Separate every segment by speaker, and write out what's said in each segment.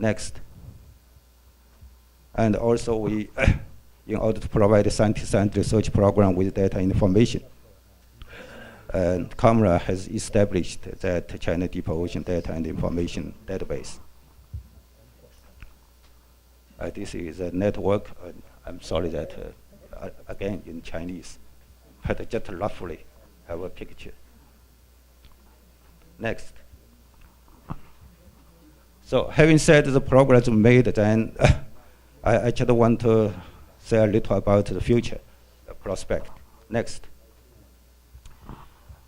Speaker 1: Next. And also we, in order to provide a scientists and research program with data information, and CAMRA has established that China Deep Ocean Data and Information Database. This is a network. I'm sorry that, again, in Chinese, but just roughly have a picture. Next. So having said the progress made, then I just want to say a little about the future prospect. Next.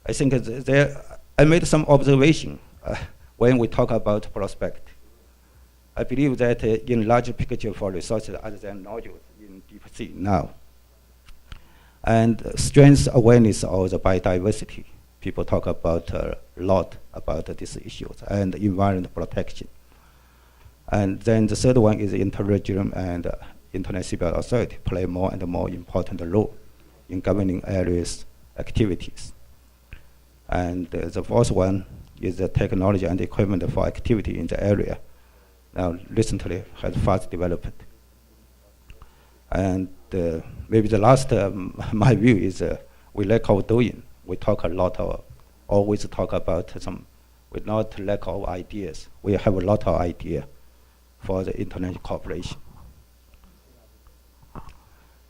Speaker 1: I think I made some observation when we talk about prospect. I believe that in larger picture for resources other than nodules in deep sea now, and strength awareness of the biodiversity. People talk about a lot about these issues and environment protection. And then the third one is inter-regional and international seabed authority play more and more important role in governing areas activities. And the fourth one is the technology and equipment for activity in the area. Now recently has fast developed. And maybe the last, my view is we lack of doing. We talk a lot of, always talk about some, we not lack of ideas. We have a lot of idea for the international cooperation.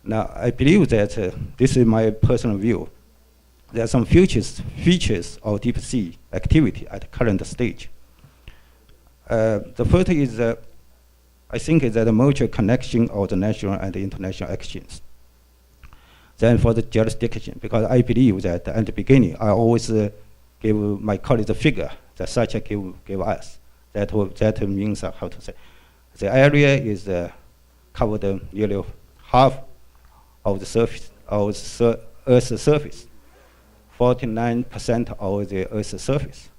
Speaker 1: Now, I believe that this is my personal view. There are some features of deep sea activity at the current stage. The first is, I think, is that the mutual connection of the national and the international actions. Then for the jurisdiction, because I believe that at the beginning, I always give my colleagues a figure that such give us. That means, how to say, the area is covered nearly half of the surface, of Earth's surface, 49% of the Earth's surface.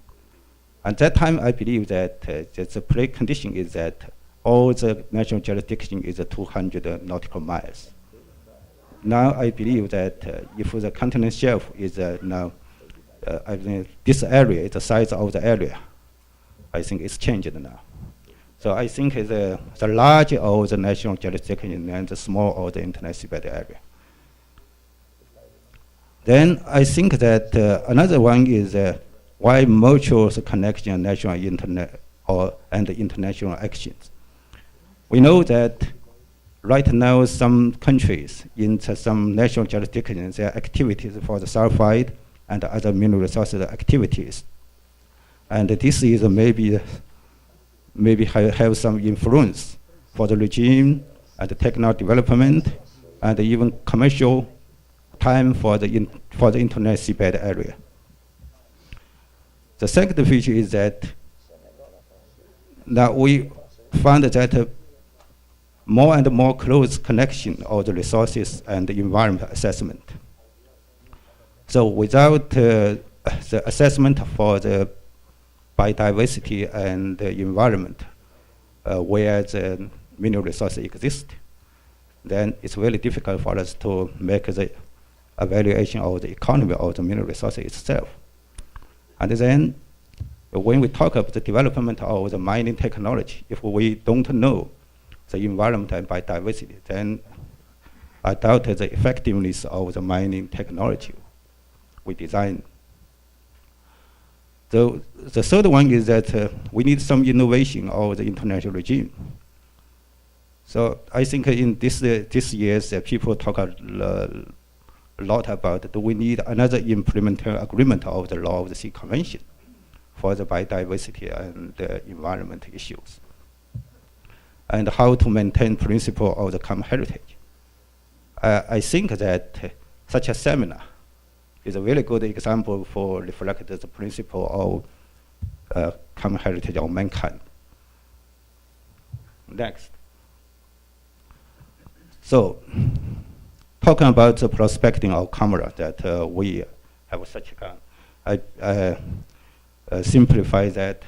Speaker 1: At that time, I believe that the precondition is that all the national jurisdiction is 200 nautical miles. Now I believe that if the continental shelf is now, I mean, this area is the size of the area, I think it's changed now. So I think the large of the national jurisdiction and the small of the international seabed area. Then I think that another one is why mutual connection national and international actions. We know that right now some countries in some national jurisdictions, their activities for the sulfide and other mineral resources activities. And this is maybe have some influence for the regime and the technology development and even commercial time for the international seabed area. The second feature is that now we found that more and more close connection of the resources and the environment assessment. So without the assessment for the biodiversity and the environment where the mineral resources exist, then it's very difficult for us to make the evaluation of the economy of the mineral resources itself. And then when we talk about the development of the mining technology, if we don't know the environment and biodiversity, then I doubt the effectiveness of the mining technology we design. So the third one is that we need some innovation of the international regime. So I think in this years, people talk a lot about, do we need another implemental agreement of the Law of the Sea Convention for the biodiversity and the environment issues, and how to maintain principle of the common heritage. I think that such a seminar is a very good example for reflect the principle of common heritage of mankind. Next. So, talking about the prospecting of camera that we have such a kind, I simplify that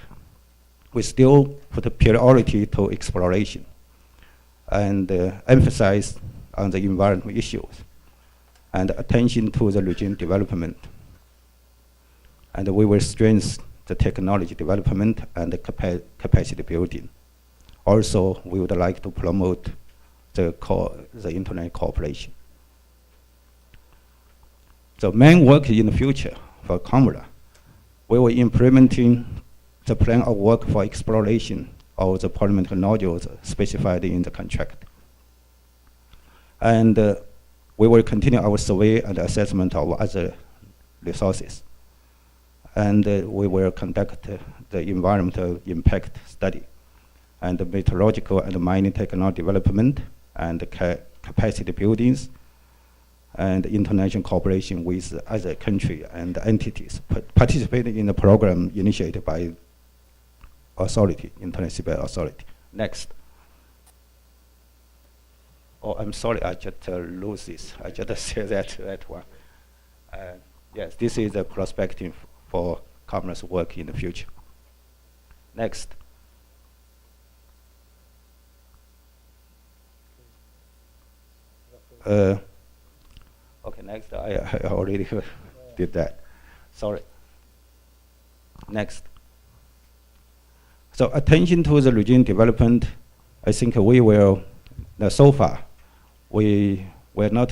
Speaker 1: we still put a priority to exploration and emphasize on the environmental issues and attention to the region development. And we will strengthen the technology development and the capacity building Also, we would like to promote the internet cooperation. The main work in the future for COMRA, we will implementing the plan of work for exploration of the parliamentary nodules specified in the contract. And we will continue our survey and assessment of other resources. And we will conduct the environmental impact study and the meteorological and mining technology development and capacity buildings and international cooperation with other countries and entities participating in the program initiated by authority, Internet Seabed Authority. Next. Oh, I'm sorry, I just lose this. I just said that one. Yes, this is the perspective for COMRA's work in the future. Next. Okay, next, I already did that. Sorry. Next. So attention to the region development, I think we will, so far, we will not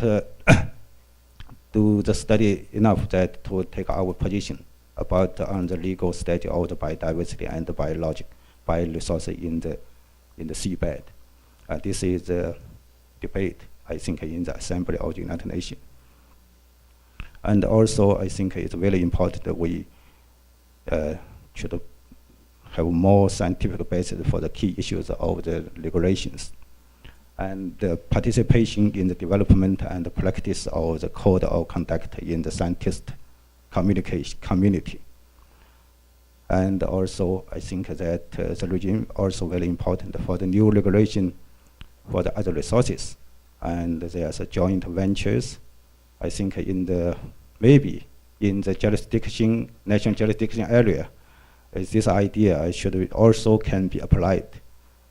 Speaker 1: do the study enough that to take our position about on the legal status of the biodiversity and the bioresources in the seabed. This is a debate, I think, in the Assembly of the United Nations. And also, I think it's very important that we should have more scientific basis for the key issues of the regulations. And the participation in the development and the practice of the code of conduct in the scientist community. And also, I think that the regime also very important for the new regulation for the other resources. And there's a joint ventures, I think maybe in the jurisdiction, national jurisdiction area, this idea should also can be applied.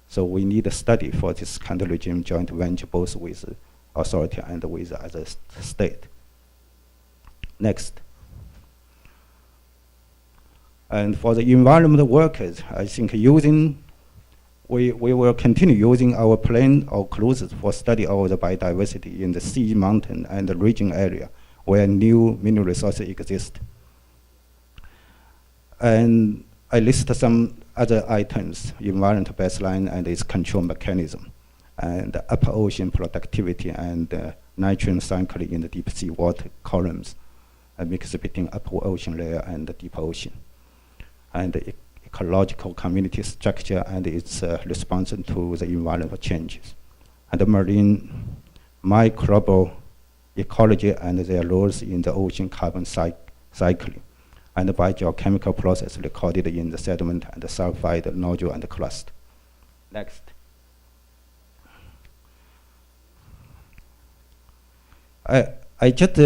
Speaker 1: So we need a study for this kind of regime joint venture, both with authority and with other state. Next. And for the environmental workers, I think we will continue using our plan of cruises for study of the biodiversity in the sea, mountain, and the region area where new mineral resources exist. And I list some other items, environmental baseline and its control mechanism, and upper ocean productivity and nitrogen cycling in the deep sea water columns, a mix between upper ocean layer and the deep ocean, and the ecological community structure and its response to the environmental changes, and the marine microbial ecology and their roles in the ocean carbon cycling, and the biogeochemical process recorded in the sediment and the sulfide nodule and the crust. Next. I just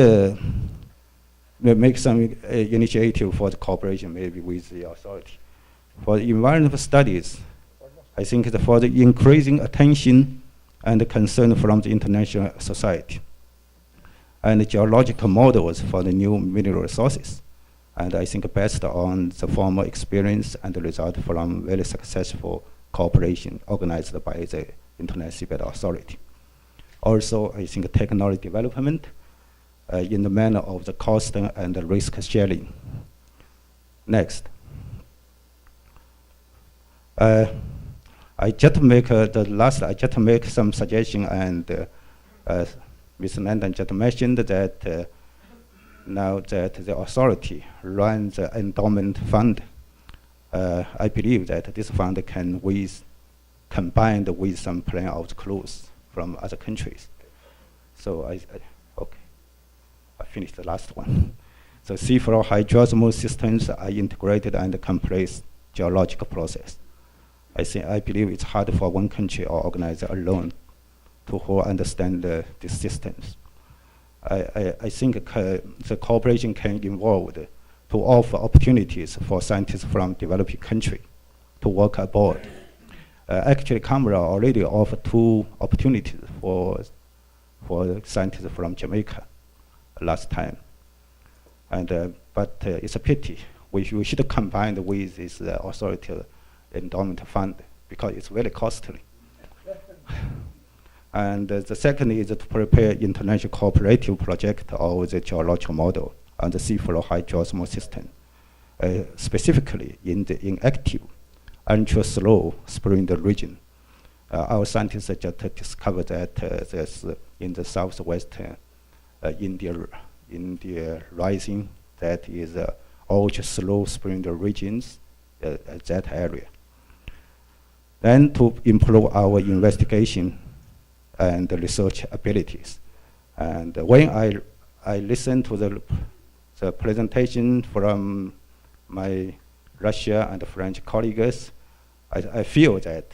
Speaker 1: make some initiative for the cooperation maybe with the authority. For the environmental studies, I think for the increasing attention and the concern from the international society, and the geological models for the new mineral resources. And I think based on the former experience and the result from very successful cooperation organized by the Internet Seabed Authority. Also, I think technology development in the manner of the cost and the risk sharing. Next. I just make I just make some suggestion, and Mr. Landon just mentioned that now that the authority runs the endowment fund, I believe that this fund can combined with some plan of the cruise from other countries. So okay, I finished the last one. So seafloor hydrosmal systems are integrated and complex geological process. I believe it's hard for one country or organizer alone to whole understand these systems. I think the cooperation can involve to offer opportunities for scientists from developing countries to work abroad. Actually, COMRA already offered 2 opportunities for scientists from Jamaica last time. And but it's a pity. We should combine with this authority endowment fund because it's very costly. And the second is to prepare international cooperative project of the geological model on the seafloor hydroosmosis system, specifically in the inactive, ultra-slow spring region. Our scientists just discovered that there's in the southwestern India rising, that is ultra-slow spring regions at that area. Then to improve our investigation and the research abilities. And when I listened to the presentation from my Russia and French colleagues, I feel that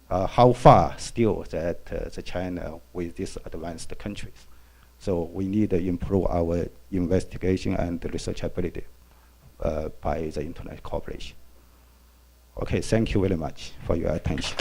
Speaker 1: how far still that the China with these advanced countries. So we need to improve our investigation and the research ability by the international cooperation. Okay, thank you very much for your attention.